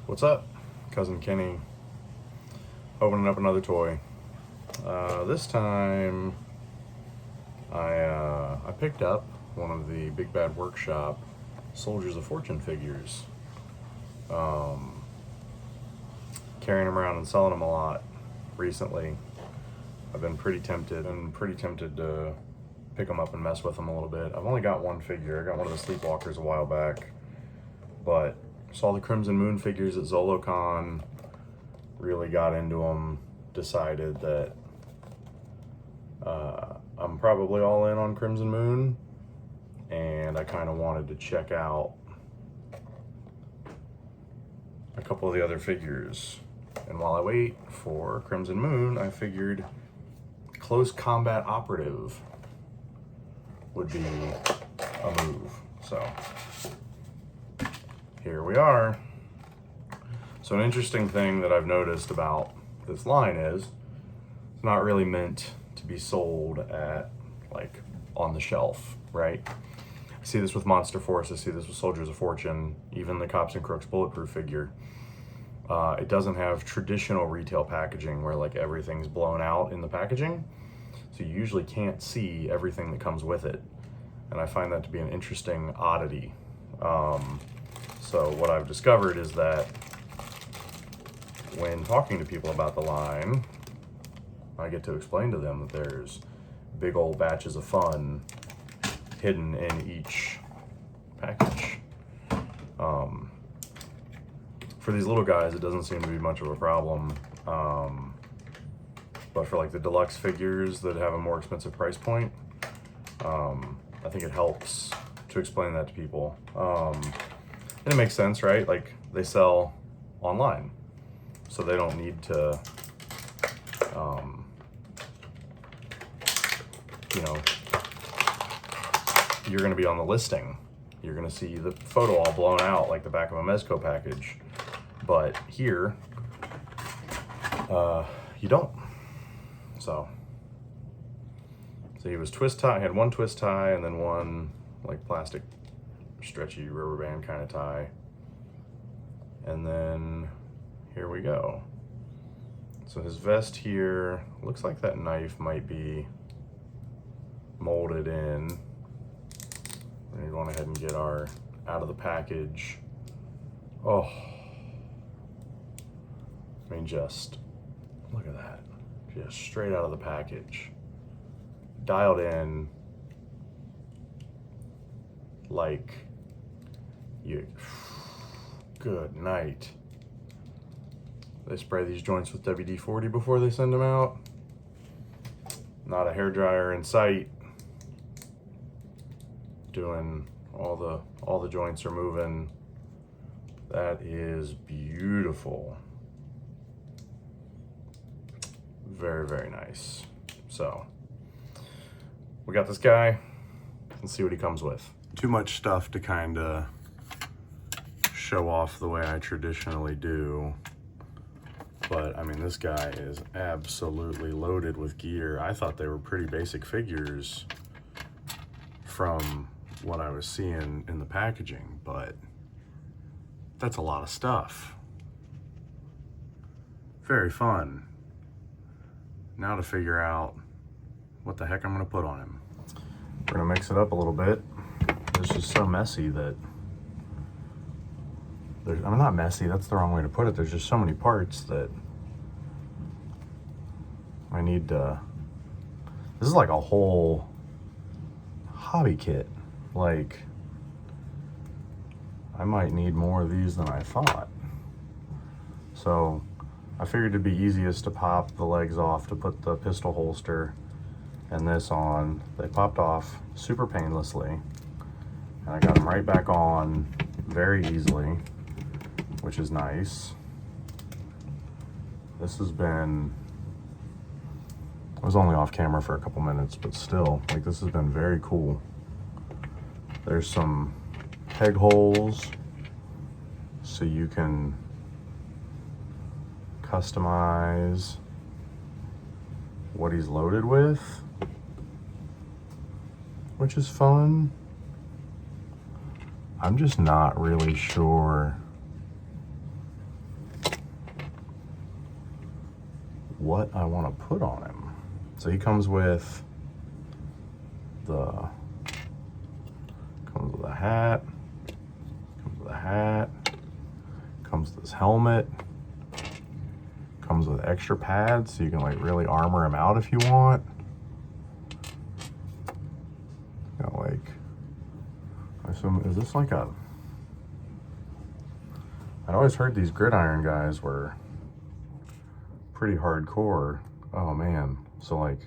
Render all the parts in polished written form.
What's up? Cousin Kenny opening up another toy. This time I picked up one of the Big Bad Workshop Soldiers of Fortune figures. Carrying them around and selling them a lot recently. I've been pretty tempted to pick them up and mess with them a little bit. I've only got one figure. I got one of the Sleepwalkers a while back, but saw the Crimson Moon figures at ZoloCon, really got into them, decided that I'm probably all in on Crimson Moon, and I kind of wanted to check out a couple of the other figures. And while I wait for Crimson Moon, I figured Close Combat Operative would be a move. So here we are. So an interesting thing that I've noticed about this line is it's not really meant to be sold at, like, on the shelf, right? I see this with Monster Force, I see this with Soldiers of Fortune, even the Cops and Crooks Bulletproof figure. It doesn't have traditional retail packaging where, like, everything's blown out in the packaging, so you usually can't see everything that comes with it. And I find that to be an interesting oddity. So what I've discovered is that when talking to people about the line, I get to explain to them that there's big old batches of fun hidden in each package. For these little guys, it doesn't seem to be much of a problem. But for, like, the deluxe figures that have a more expensive price point, I think it helps to explain that to people. And it makes sense, right? Like, they sell online, so they don't need to, you know, you're going to be on the listing. You're going to see the photo all blown out like the back of a Mezco package. But here, you don't. So he was twist tie, had one twist tie and then one, like, plastic stretchy rubber band kind of tie. And then here we go. So his vest here, looks like that knife might be molded in. We're going ahead and get our out of the package. Oh, I mean, just look at that. Just straight out of the package. Dialed in like you. Good night. They spray these joints with WD-40 before they send them out. Not a hairdryer in sight. Doing all the joints are moving. That is beautiful. Very, very nice. So we got this guy. Let's see what he comes with. Too much stuff to kind of show off the way I traditionally do. But I mean, this guy is absolutely loaded with gear. I thought they were pretty basic figures from what I was seeing in the packaging, but that's a lot of stuff. Very fun. Now to figure out what the heck I'm gonna put on him. We're gonna mix it up a little bit. It's just so messy that I'm not messy, that's the wrong way to put it. There's just so many parts that I need to, this is like a whole hobby kit. Like, I might need more of these than I thought. So I figured it'd be easiest to pop the legs off to put the pistol holster and this on. They popped off super painlessly, and I got them right back on very easily, which is nice. This has been, I was only off camera for a couple minutes, but still, like, this has been very cool. There's some peg holes so you can customize what he's loaded with, which is fun. I'm just not really sure what I want to put on him. So he comes with a hat, comes with this helmet, comes with extra pads so you can like really armor him out if you want. You know, like, I assume, is this like a, I'd always heard these gridiron guys were pretty hardcore. Oh man, so like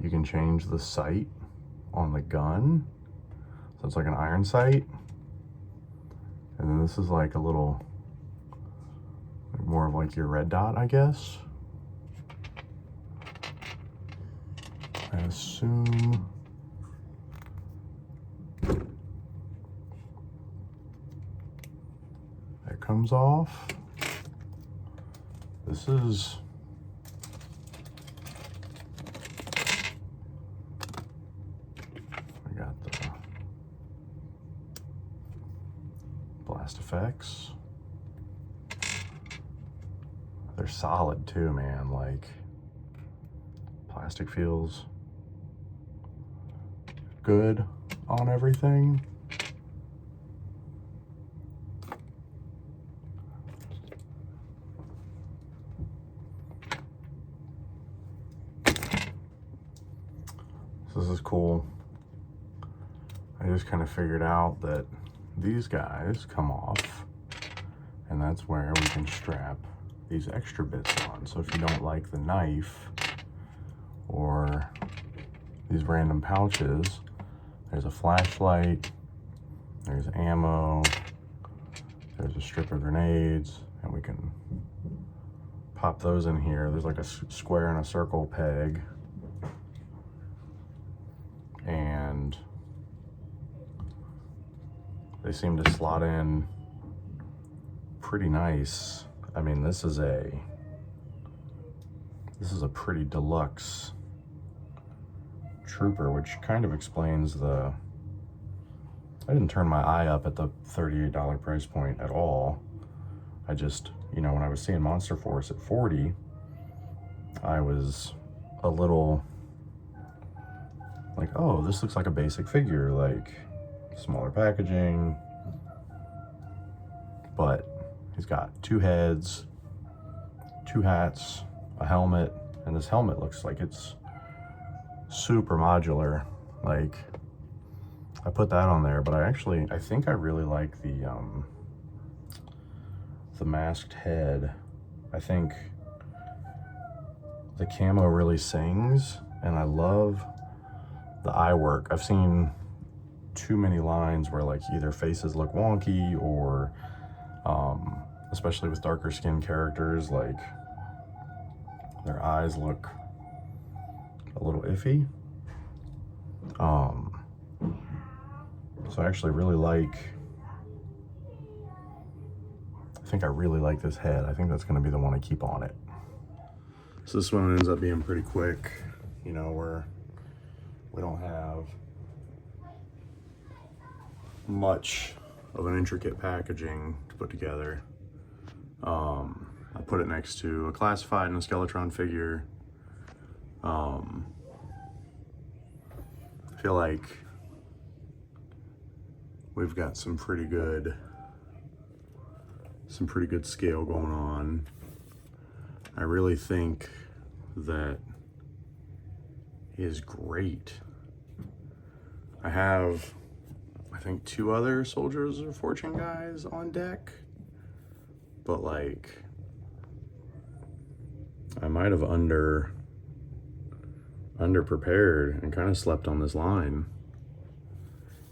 you can change the sight on the gun, so it's like an iron sight, and then this is like a little, like more of like your red dot, I guess. I assume that comes off. This is, I got the blast effects. They're solid too, man. Like, plastic feels good on everything. This is cool. I just kind of figured out that these guys come off, and that's where we can strap these extra bits on. So if you don't like the knife or these random pouches, there's a flashlight, there's ammo, there's a strip of grenades, and we can pop those in here. There's like a square and a circle peg, and they seem to slot in pretty nice. I mean, this is a pretty deluxe trooper, which kind of explains the, I didn't turn my eye up at the $38 price point at all. I just, you know, when I was seeing Monster Force at $40, I was a little like, oh, this looks like a basic figure, like smaller packaging, but he's got 2 heads, 2 hats, a helmet, and this helmet looks like it's super modular. Like, I put that on there, but I think I really like the masked head. I think the camo really sings, and I love the eye work. I've seen too many lines where like either faces look wonky or especially with darker skinned characters, like their eyes look a little iffy. So I actually really like, I think I really like this head. I think that's going to be the one I keep on it. So this one ends up being pretty quick. You know, we don't have much of an intricate packaging to put together. I put it next to a Classified and a Skeletron figure. I feel like we've got some pretty good scale going on. I really think that he is great. I have, I think, 2 other Soldiers of Fortune guys on deck, but like, I might have under prepared and kind of slept on this line.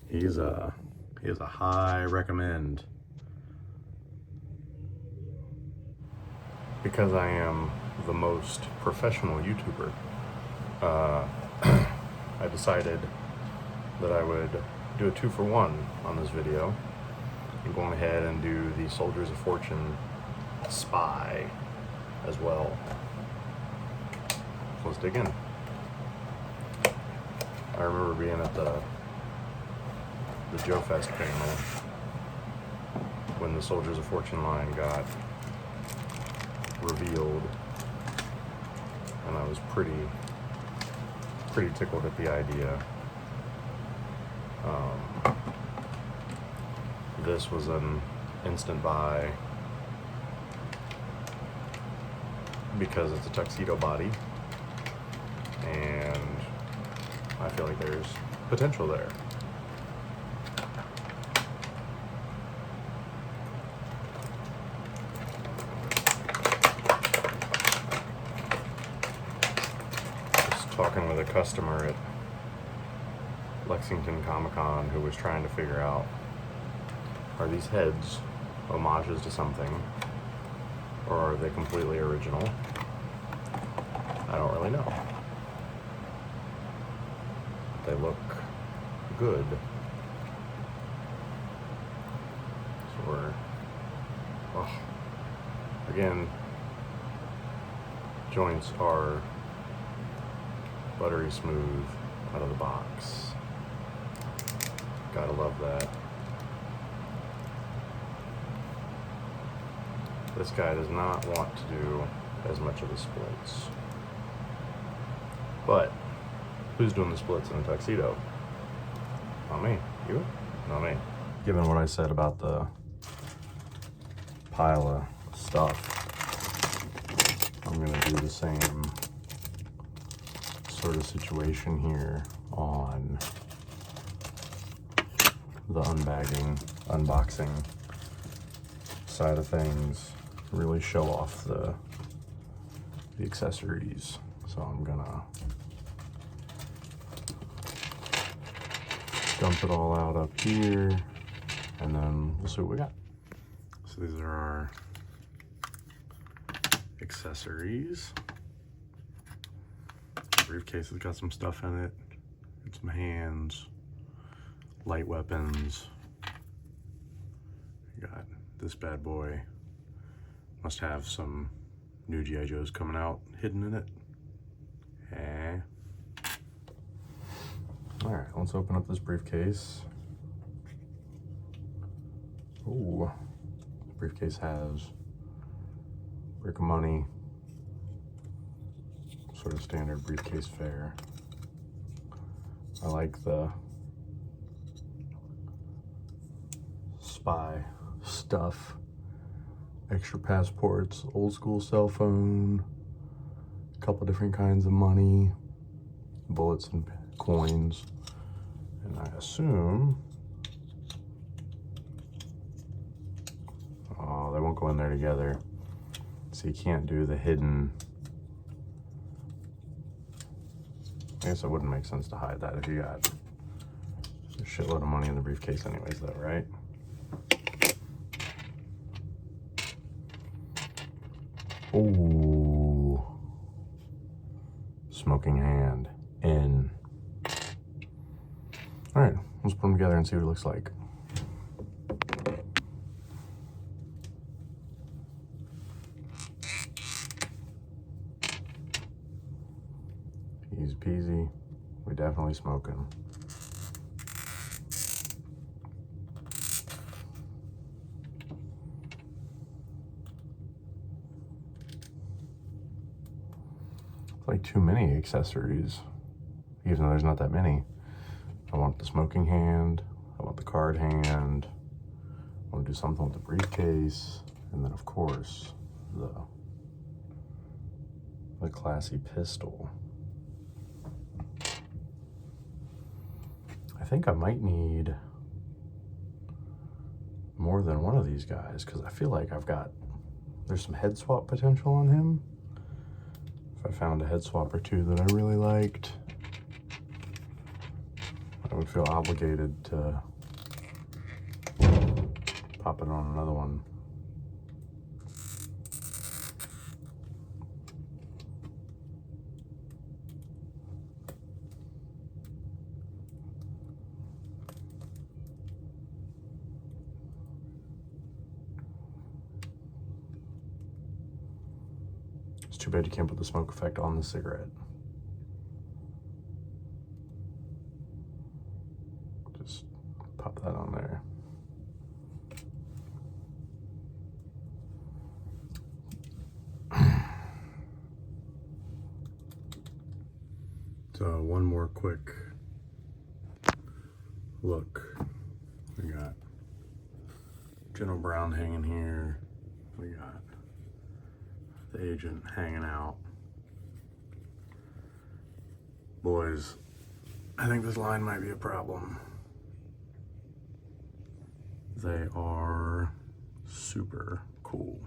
He is a high recommend. Because I am the most professional YouTuber, I decided that I would do a 2-for-1 on this video. I'm going ahead and do the Soldiers of Fortune Spy as well. So let's dig in. I remember being at the Joe Fest panel when the Soldiers of Fortune line got revealed, and I was pretty tickled at the idea. This was an instant buy because it's a tuxedo body, and I feel like there's potential there. Just talking with a customer at Lexington Comic-Con who was trying to figure out, are these heads homages to something, or are they completely original? I don't really know. They look good. So again, joints are buttery smooth out of the box. Gotta love that. This guy does not want to do as much of the splits. But who's doing the splits in a tuxedo? Not me. You? Not me. Given what I said about the pile of stuff, I'm gonna do the same sort of situation here on the unboxing side of things. Really show off the accessories. So I'm gonna dump it all out up here, and then we'll see what we got. So these are our accessories. The briefcase has got some stuff in it. Got some hands, light weapons. You got this bad boy. Must have some new G.I. Joes coming out hidden in it. All right, let's open up this briefcase. Ooh, the briefcase has brick of money, sort of standard briefcase fare. I like the spy stuff. Extra passports, old school cell phone, a couple different kinds of money, bullets and coins, and I assume, oh, they won't go in there together, so you can't do the hidden. I guess it wouldn't make sense to hide that if you got a shitload of money in the briefcase anyways though, right? Ooh, smoking hand in. All right, let's put them together and see what it looks like. Easy peasy. We definitely smoking. Like too many accessories, even though there's not that many. I want the smoking hand, I want the card hand, I want to do something with the briefcase, and then of course the classy pistol. I think I might need more than one of these guys because I feel like there's some head swap potential on him. If I found a head swap or two that I really liked, I would feel obligated to pop it on another one. It's too bad you can't put the smoke effect on the cigarette. Just pop that on there. So one more quick look. We got General Brown hanging here. We got the agent hanging out. Boys, I think this line might be a problem. They are super cool.